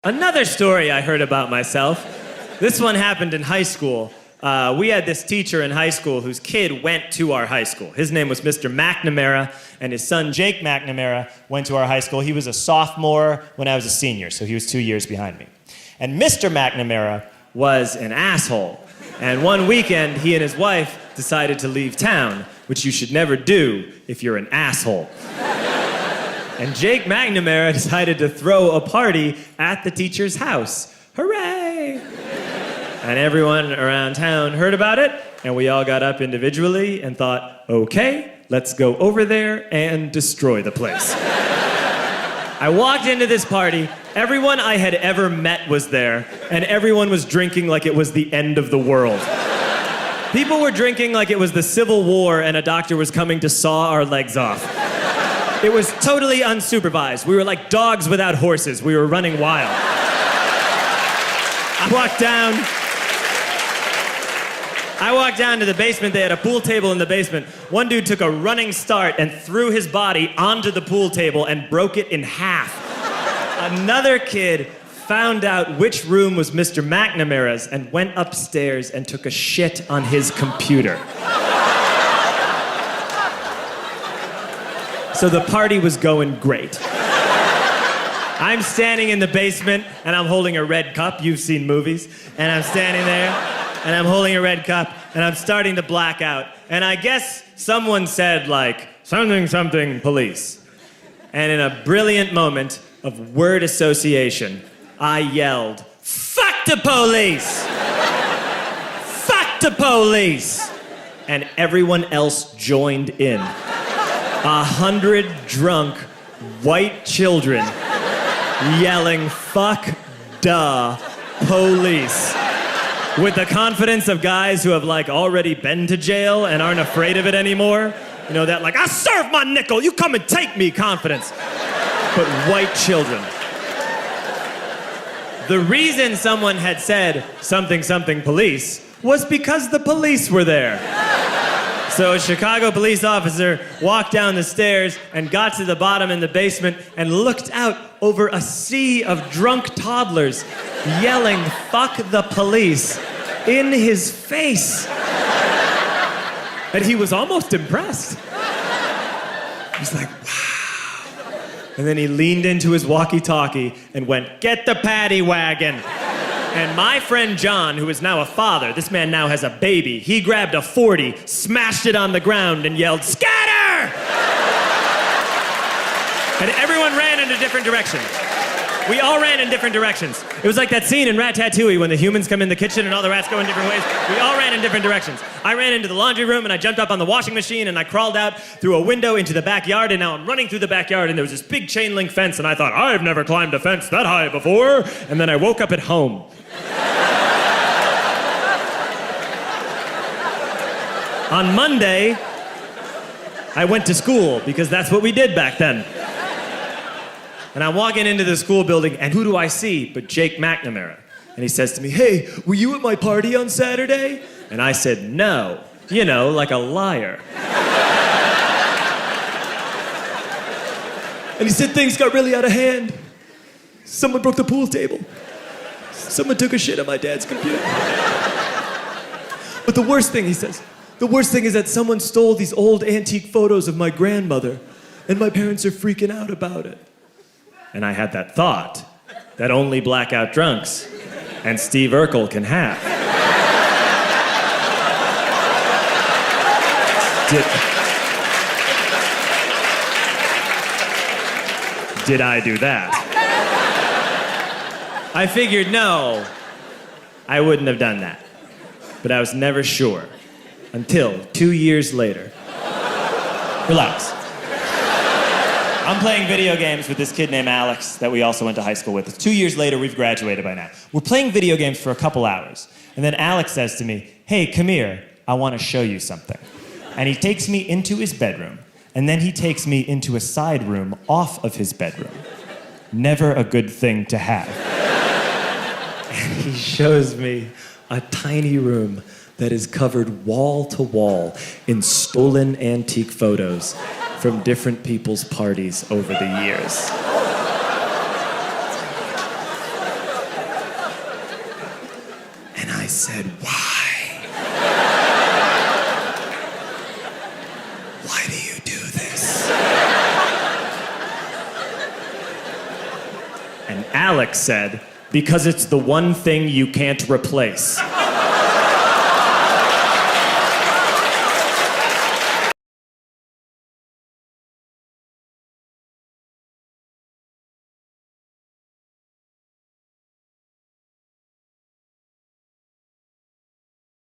Another story I heard about myself. This one happened in high school. We had this teacher in high school whose kid went to our high school. His name was Mr. McNamara, and his son Jake McNamara went to our high school. He was a sophomore when I was a senior, so he was 2 years behind me. And Mr. McNamara was an asshole. And one weekend, he and his wife decided to leave town, which you should never do if you're an asshole. And Jake McNamara decided to throw a party at the teacher's house. Hooray! And everyone around town heard about it, and we all got up individually and thought, okay, let's go over there and destroy the place. I walked into this party, everyone I had ever met was there, and everyone was drinking like it was the end of the world. People were drinking like it was the Civil War and a doctor was coming to saw our legs off. It was totally unsupervised. We were like dogs without horses. We were running wild. I walked down to the basement. They had a pool table in the basement. One dude took a running start and threw his body onto the pool table and broke it in half. Another kid found out which room was Mr. McNamara's and went upstairs and took a shit on his computer. So the party was going great. I'm standing in the basement and I'm holding a red cup. You've seen movies. And I'm standing there and I'm holding a red cup and I'm starting to black out. And I guess someone said like, something, something, police. And in a brilliant moment of word association, I yelled, fuck the police! Fuck the police! And everyone else joined in. 100 drunk white children yelling, fuck the police. With the confidence of guys who have like already been to jail and aren't afraid of it anymore. You know, that like, I'll serve my nickel, you come and take me confidence. But white children. The reason someone had said something, something police was because the police were there. So a Chicago police officer walked down the stairs and got to the bottom in the basement and looked out over a sea of drunk toddlers yelling, fuck the police, in his face. And he was almost impressed. He was like, wow. And then he leaned into his walkie-talkie and went, get the paddy wagon. And my friend John, who is now a father, this man now has a baby, he grabbed a 40, smashed it on the ground, and yelled, scatter! And everyone ran in a different direction. We all ran in different directions. It was like that scene in Ratatouille when the humans come in the kitchen and all the rats go in different ways. We all ran in different directions. I ran into the laundry room and I jumped up on the washing machine and I crawled out through a window into the backyard, and now I'm running through the backyard and there was this big chain link fence and I thought, I've never climbed a fence that high before. And then I woke up at home. On Monday, I went to school because that's what we did back then. And I'm walking into the school building, and who do I see but Jake McNamara? And he says to me, hey, were you at my party on Saturday? And I said, no. You know, like a liar. And he said things got really out of hand. Someone broke the pool table. Someone took a shit on my dad's computer. But the worst thing, he says, the worst thing is that someone stole these old antique photos of my grandmother, and my parents are freaking out about it. And I had that thought that only blackout drunks and Steve Urkel can have. Did I do that? I figured, no, I wouldn't have done that. But I was never sure until 2 years later. Relax. I'm playing video games with this kid named Alex that we also went to high school with. 2 years later, we've graduated by now. We're playing video games for a couple hours. And then Alex says to me, hey, come here, I want to show you something. And he takes me into his bedroom, and then he takes me into a side room off of his bedroom. Never a good thing to have. And he shows me a tiny room that is covered wall to wall in stolen antique photos from different people's parties over the years. said, why? Why do you do this? And Alex said, because it's the one thing you can't replace.